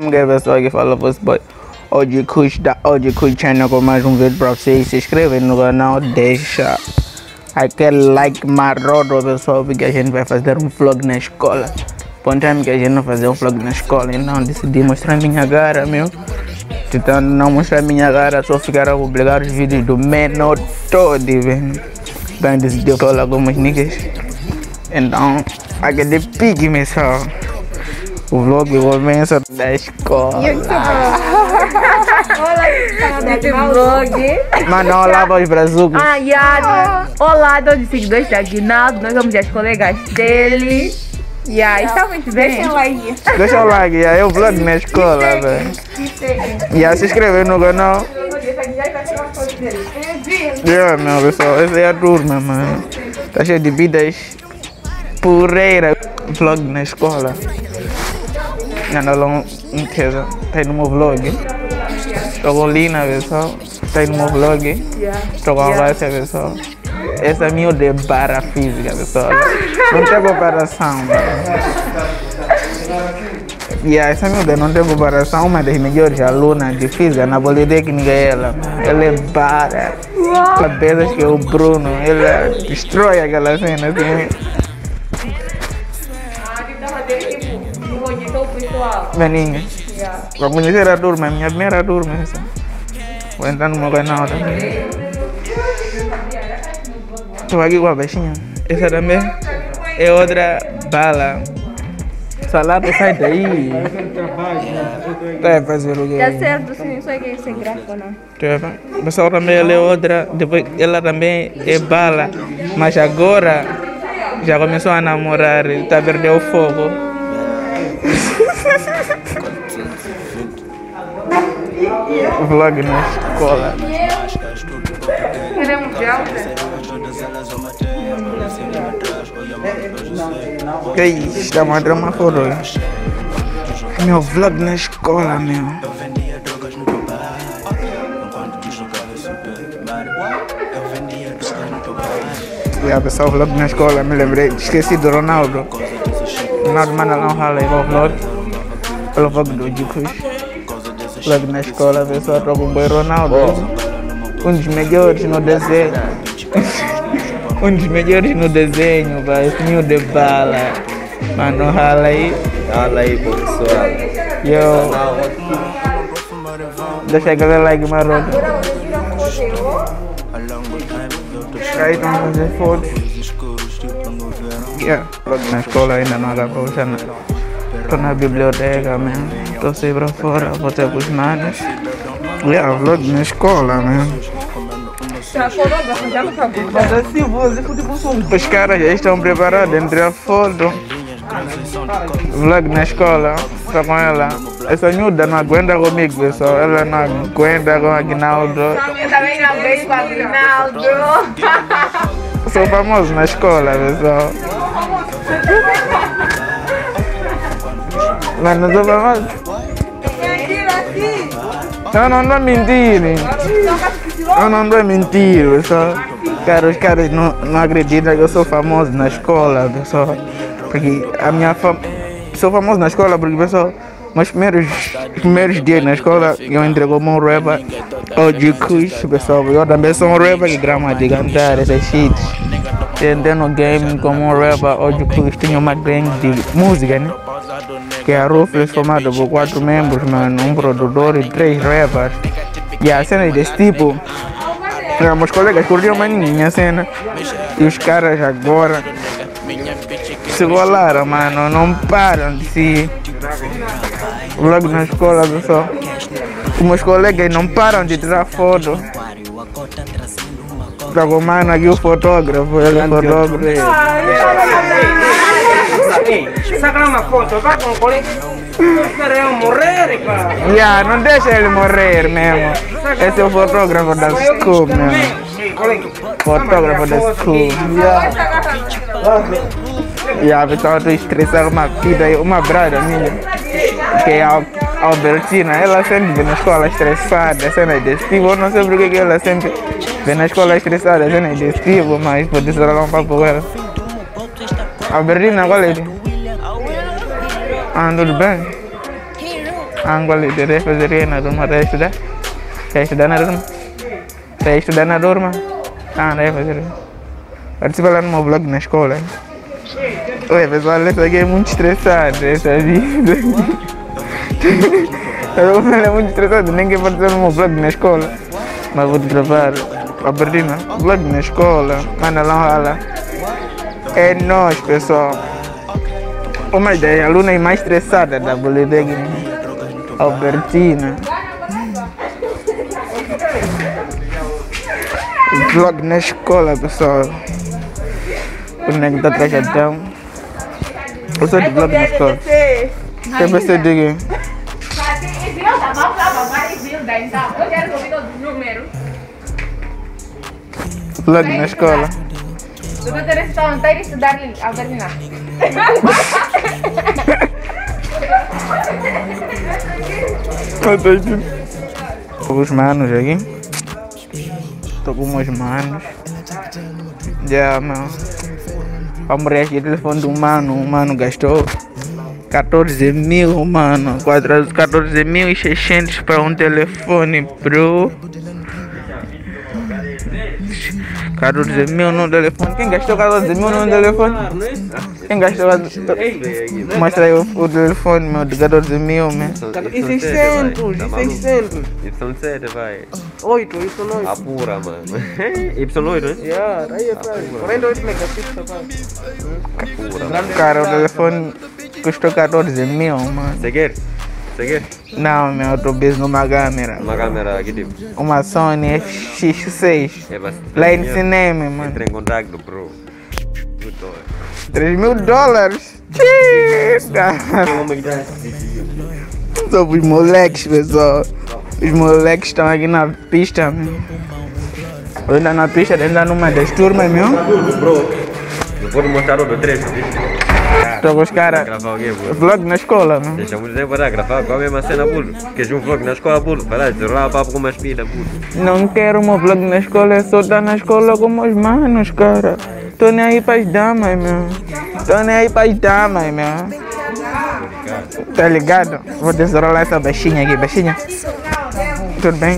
Pessoal que fala para boy. Hoje Kush da Hoje Kush Channel com mais um vídeo para vocês. Se inscrevem no canal, deixa aquele like maroto, pessoal, porque a gente vai fazer um vlog na escola. Bom tempo que a gente não fazer um vlog na escola, então decidi mostrar minha cara, meu. Tentando não mostrar minha cara, só ficar a publicar os vídeos do menor todo, velho. Então decidi falar com meus niggas. Então, aquele pique, pessoal. O vlog começa da escola. Vlog. Mano, olá para os brazucos. Olá, todos os seguidores da Aguinaldo. Nós somos as colegas dele. Estamos bem. Deixa o like, é o vlog na escola, velho. Se inscrever no canal. Meu pessoal, essa é a turma, mano. Tá cheio de vidas porreiras. Vlog na escola. Anda lá inteira, tá no meu vlog. Estou com Lina, pessoal. Tá no meu vlog. Estou com a Vássia, pessoal. Essa é a minha de barra física, pessoal. Não tem comparação. Essa minha não tem comparação. Uma das melhores alunas de física na Politécnica é ela. Ela é barra. Ela pensa que é o Bruno. Ela destrói aquela cena assim. Maninha, vou conhecer a turma, minha primeira turma. Vou entrar no meu canal também. Estou aqui com a baixinha. Essa também é outra bala. Salada, sai daí. Tá fazer o quê? Tá certo, sim, só que sem gráfico, não. O pessoal também ela é outra. Depois ela também é bala. Mas agora já começou a namorar. Tá perdendo o fogo. Vlog na escola. Queremos gel, Que é isso? Estamos a tirar uma foto. Meu vlog na escola, meu. Pessoal, vlog na escola, me lembrei. Esqueci do Ronaldo. Ronaldo manda lá um rala aí o vlog. Pelo vlog do Dicos. Vlog na escola, pessoal, estou com o boi Ronaldo. Um dos melhores no desenho. Um dos melhores no desenho, vai. Esse meu de bala. Mano, rala aí. Rala aí, pessoal. Deixa aquele like maroto. Aí estão fazer fotos. Vlog na escola ainda não acabou. Estou na biblioteca mesmo. Estou sair para fora, vou ter com os manos. Vlog na escola mesmo. Os caras já estão preparados entre a foto. Vlog na escola, estou com ela. Essa miúda não aguenta comigo, pessoal. Ela não aguenta com a Aguinaldo. Também não veio com a Aguinaldo. Sou famoso na escola, pessoal. Mas não sou famoso. Eu não estou mentindo. Eu não estou mentindo, pessoal. Cara, os caras não acreditam que eu sou famoso na escola, pessoal. Porque a minha sou famoso na escola porque, pessoal, meus primeiros dias na escola eu entrei como um rapper. Hoje Kush, pessoal. Eu também sou um rapper que grama de cantar essas shits. Entrei no game como um rapper. Hoje Kush tinha uma gangue de música, né? Que é a Ruthless, formada por 4 membros, mano, um produtor e 3 rappers. E a cena desse tipo, meus colegas curtiam mais minha cena. E os caras agora se rolaram, mano, não param de se. Vlog na escola, pessoal. Os meus colegas não param de tirar foto. Tá com o mano aqui o fotógrafo, ele é fotógrafo. Saca uma foto, vai com o colega. Espera eu morrer, cara. Não deixa ele morrer mesmo. Esse é o fotógrafo da school, mesmo. Fotógrafo da school. Pessoal, estou estressado uma vida, uma brada minha, que é a Albertina. Ela sempre vem na escola estressada, cena desse tipo. Eu não sei porque que ela sempre vem na escola estressada, cena desse tipo, mas pode ser lá um papo com ela. Albertina, qual é? Tudo bem? Ângulo de refazer na turma, está a estudar? Está a estudar na turma? Está a estudar na turma? Ah, não é fazer. Participa lá no meu vlog na escola. Oi, pessoal, essa aqui é muito estressada, essa vida. Ela é muito estressada, nem quer participar no meu vlog na escola. Mas vou gravar a Berlina, vlog na escola, anda lá. É nós, pessoal. Uma ideia, a aluna é mais estressada da Bolívia, Albertina. Vlog na escola, pessoal. O nego tá trajadão. Eu sou de vlog na escola. Tem você de vlog na escola. Tu não tem que estudar Albertina. Os manos aqui. Estou com meus manos. Já, meu. Vamos reagir o telefone do mano. O mano gastou 14 mil, mano. 14.600 para um telefone, bro. 14 mil no telefone. Quem gastou 14 mil no telefone? Quem gastou? Mostra aí o telefone, meu, de 14 mil, meu. E 600, e 600. Y7, vai. 8, Y8. Apura, mano. Y8, né? Yeah, aí é pra 48 megapixels, Apura. Cara, o telefone custou 14 mil, mano. Seguir? Não, meu, eu tô busy numa câmera. Uma câmera aqui, tipo. Uma Sony FX6. É bastante. Lá em cinema, mano. Entra em contato, bro. Muito. $3.000. Só os moleques, pessoal. Os moleques estão aqui na pista, meu. Eu ainda na pista, ainda numa das turmas, meu. Bro, eu vou mostrar o do trecho. Estou com os caras. Gravar o quê, bro? Vlog na escola, meu. Deixa muito tempo para gravar com a mesma cena, burro. Queres um vlog na escola, burro? Vai lá, desrolar papo com uma espida, burro. Não quero um vlog na escola, é só estar na escola com meus manos, cara. Tô nem aí para as damas, meu. Tá ligado? Vou desrolar essa baixinha aqui, baixinha. Tudo bem?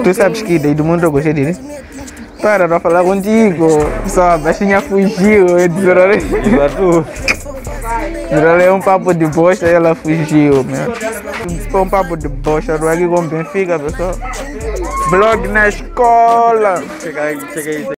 Tu sabes que daí do mundo eu gostei dele? Para, não falar contigo. Só a baixinha fugiu, eu desrolei. Desrolei um papo de bosta e ela fugiu, meu. Foi um papo de bosta, eu tô aqui com o Benfica, pessoal. Vlog na escola. Chega aí.